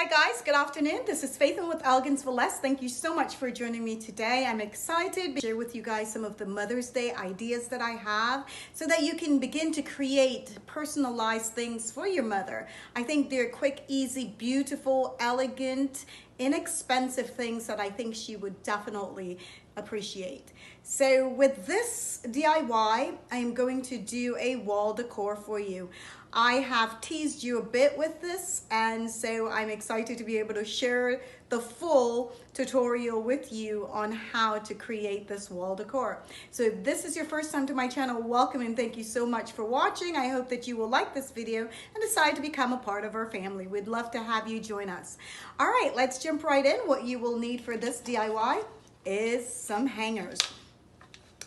Hi guys, good afternoon. This is Faith with Elegance for Less. Thank you so much for joining me today. I'm excited to share with you guys some of the Mother's Day ideas that I have so that you can begin to create personalized things for your mother. I think they're quick, easy, beautiful, elegant, inexpensive things that I think she would definitely appreciate. So with this DIY, I'm going to do a wall decor for you. I have teased you a bit with this, and so I'm excited to be able to share the full tutorial with you on how to create this wall decor. So if this is your first time to my channel, welcome and thank you so much for watching. I hope that you will like this video and decide to become a part of our family. We'd love to have you join us. All right, let's jump right in. What you will need for this DIY is some hangers.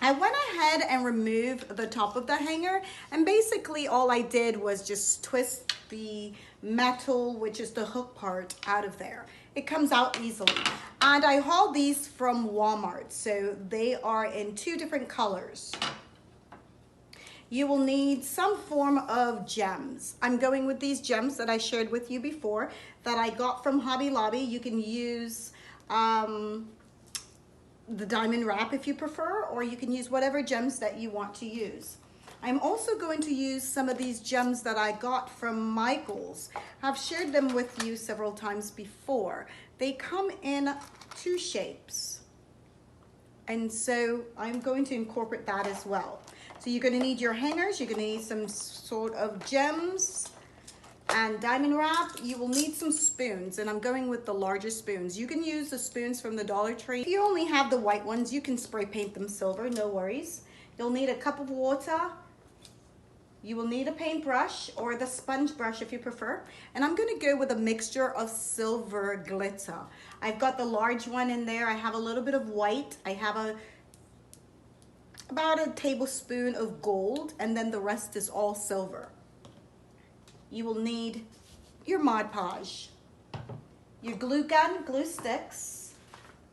I went ahead and removed the top of the hanger, and basically all I did was just twist the metal, which is the hook part, out of there. It comes out easily. And I hauled these from Walmart, so they are in two different colors. You will need some form of gems. I'm going with these gems that I shared with you before that I got from Hobby Lobby. You can use the diamond wrap if you prefer, or you can use whatever gems that you want to use. I'm also going to use some of these gems that I got from Michaels. I've shared them with you several times before. They come in two shapes, and so I'm going to incorporate that as well. So you're going to need your hangers, you're going to need some sort of gems and diamond wrap. You will need some spoons, and I'm going with the larger spoons. You can use the spoons from the Dollar Tree. If you only have the white ones, you can spray paint them silver, no worries. You'll need a cup of water. You will need a paintbrush or the sponge brush if you prefer. And I'm gonna go with a mixture of silver glitter. I've got the large one in there. I have a little bit of white. I have about a tablespoon of gold, and then the rest is all silver. You will need your Mod Podge, your glue gun, glue sticks,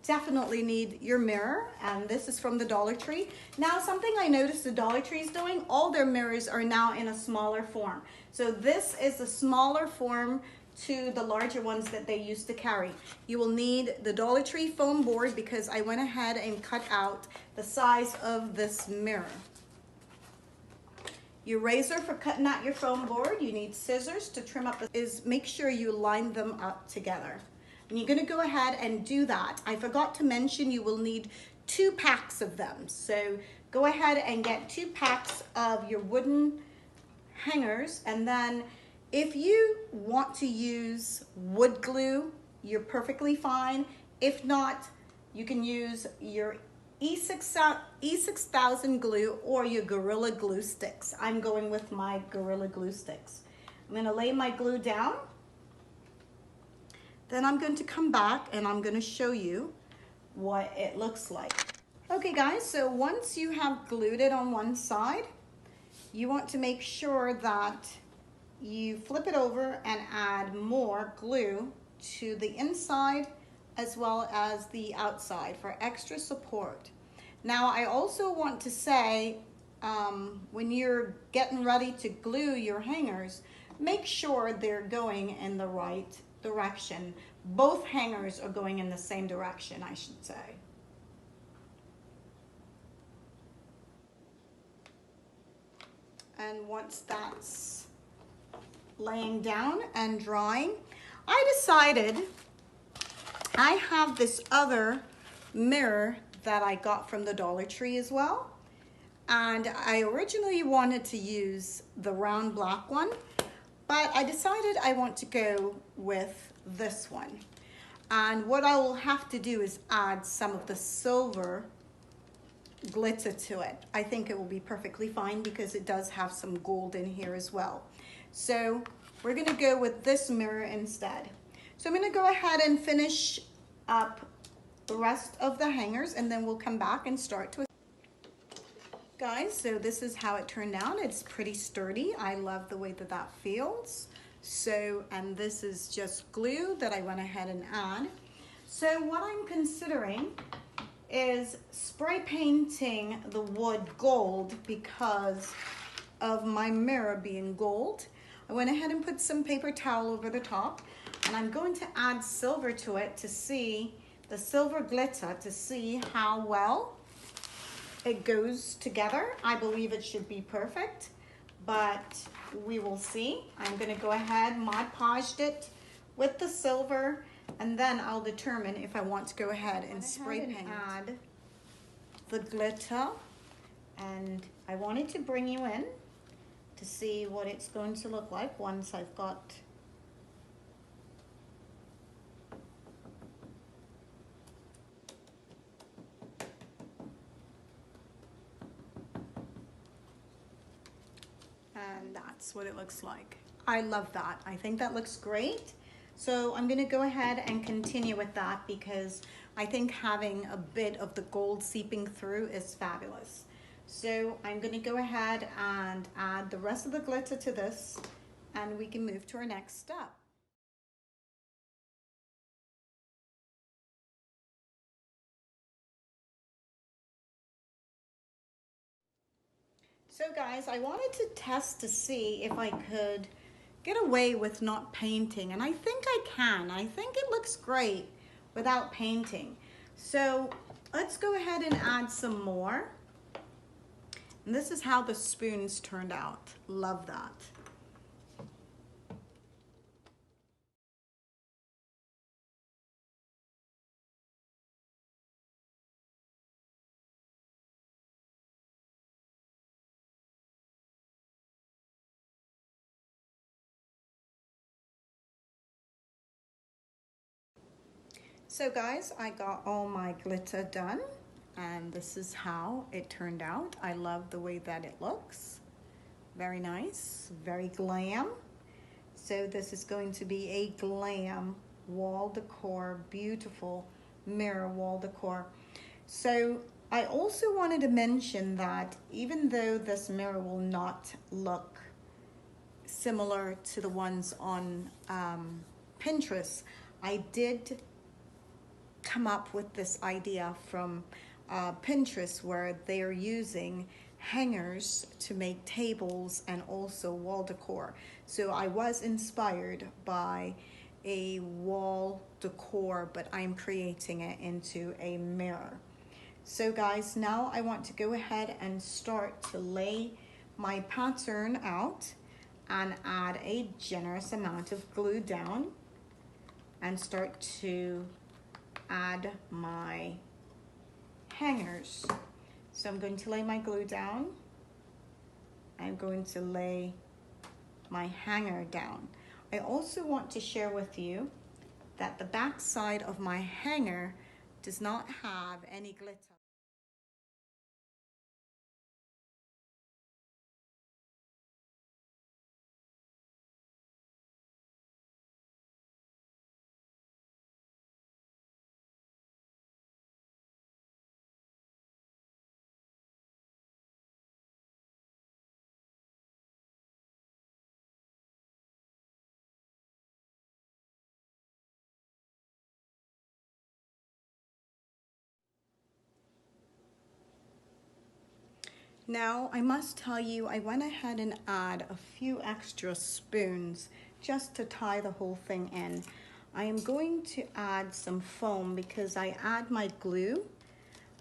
definitely need your mirror, and this is from the Dollar Tree. Now, something I noticed the Dollar Tree is doing, all their mirrors are now in a smaller form. So this is the smaller form to the larger ones that they used to carry. You will need the Dollar Tree foam board because I went ahead and cut out the size of this mirror. Your razor for cutting out your foam board. You need scissors to trim up make sure you line them up together. And you're gonna go ahead and do that. I forgot to mention you will need 2 packs of them. So go ahead and get 2 packs of your wooden hangers, and then if you want to use wood glue, you're perfectly fine. If not, you can use your E6000 glue or your Gorilla Glue sticks. I'm going with my Gorilla Glue sticks. I'm going to lay my glue down. Then I'm going to come back and I'm going to show you what it looks like. Okay guys, so once you have glued it on one side, you want to make sure that you flip it over and add more glue to the inside as well as the outside for extra support. Now, I also want to say, when you're getting ready to glue your hangers, make sure they're going in the right direction. Both hangers are going in the same direction, I should say. And once that's laying down and drying, I decided I have this other mirror that I got from the Dollar Tree as well. And I originally wanted to use the round black one, but I decided I want to go with this one. And what I will have to do is add some of the silver glitter to it. I think it will be perfectly fine because it does have some gold in here as well. So we're gonna go with this mirror instead. So I'm gonna go ahead and finish up the rest of the hangers, and then we'll come back and start to. Guys, so this is how it turned out. It's pretty sturdy. I love the way that that feels. So, and this is just glue that I went ahead and add. So what I'm considering is spray painting the wood gold because of my mirror being gold. I went ahead and put some paper towel over the top. And I'm going to add silver to it to see, the silver glitter, to see how well it goes together. I believe it should be perfect, but we will see. I'm gonna go ahead, Mod Podged it with the silver, and then I'll determine if I want to go ahead and spray paint. Add the glitter, and I wanted to bring you in to see what it's going to look like once I've got and that's what it looks like. I love that. I think that looks great. So I'm gonna go ahead and continue with that because I think having a bit of the gold seeping through is fabulous. So I'm gonna go ahead and add the rest of the glitter to this, and we can move to our next step. So guys, I wanted to test to see if I could get away with not painting, and I think I can. I think it looks great without painting. So let's go ahead and add some more. And this is how the spoons turned out. Love that. So guys, I got all my glitter done, and this is how it turned out. I love the way that it looks. Very nice, very glam. So this is going to be a glam wall decor, beautiful mirror wall decor. So I also wanted to mention that even though this mirror will not look similar to the ones on Pinterest, I did come up with this idea from Pinterest where they're using hangers to make tables and also wall decor. So I was inspired by a wall decor, but I'm creating it into a mirror. So guys, now I want to go ahead and start to lay my pattern out and add a generous amount of glue down and start to add my hangers. So I'm going to lay my glue down. I'm going to lay my hanger down. I also want to share with you that the back side of my hanger does not have any glitter. Now, I must tell you, I went ahead and add a few extra spoons just to tie the whole thing in. I am going to add some foam because I add my glue,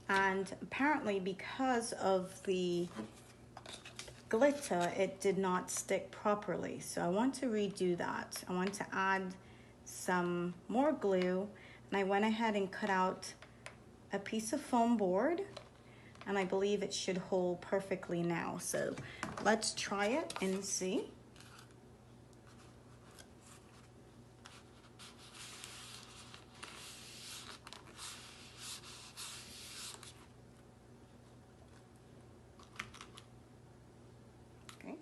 and apparently because of the glitter, it did not stick properly. So I want to redo that. I want to add some more glue, and I went ahead and cut out a piece of foam board, and I believe it should hold perfectly now. So let's try it and see. Okay,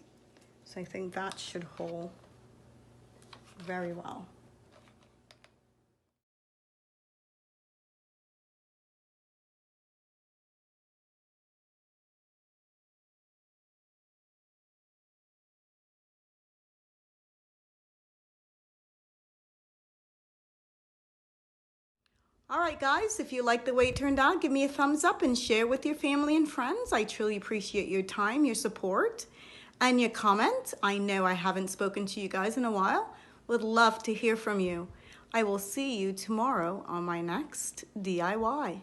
so I think that should hold very well. All right, guys, if you like the way it turned out, give me a thumbs up and share with your family and friends. I truly appreciate your time, your support, and your comment. I know I haven't spoken to you guys in a while. We'll Would love to hear from you. I will see you tomorrow on my next DIY.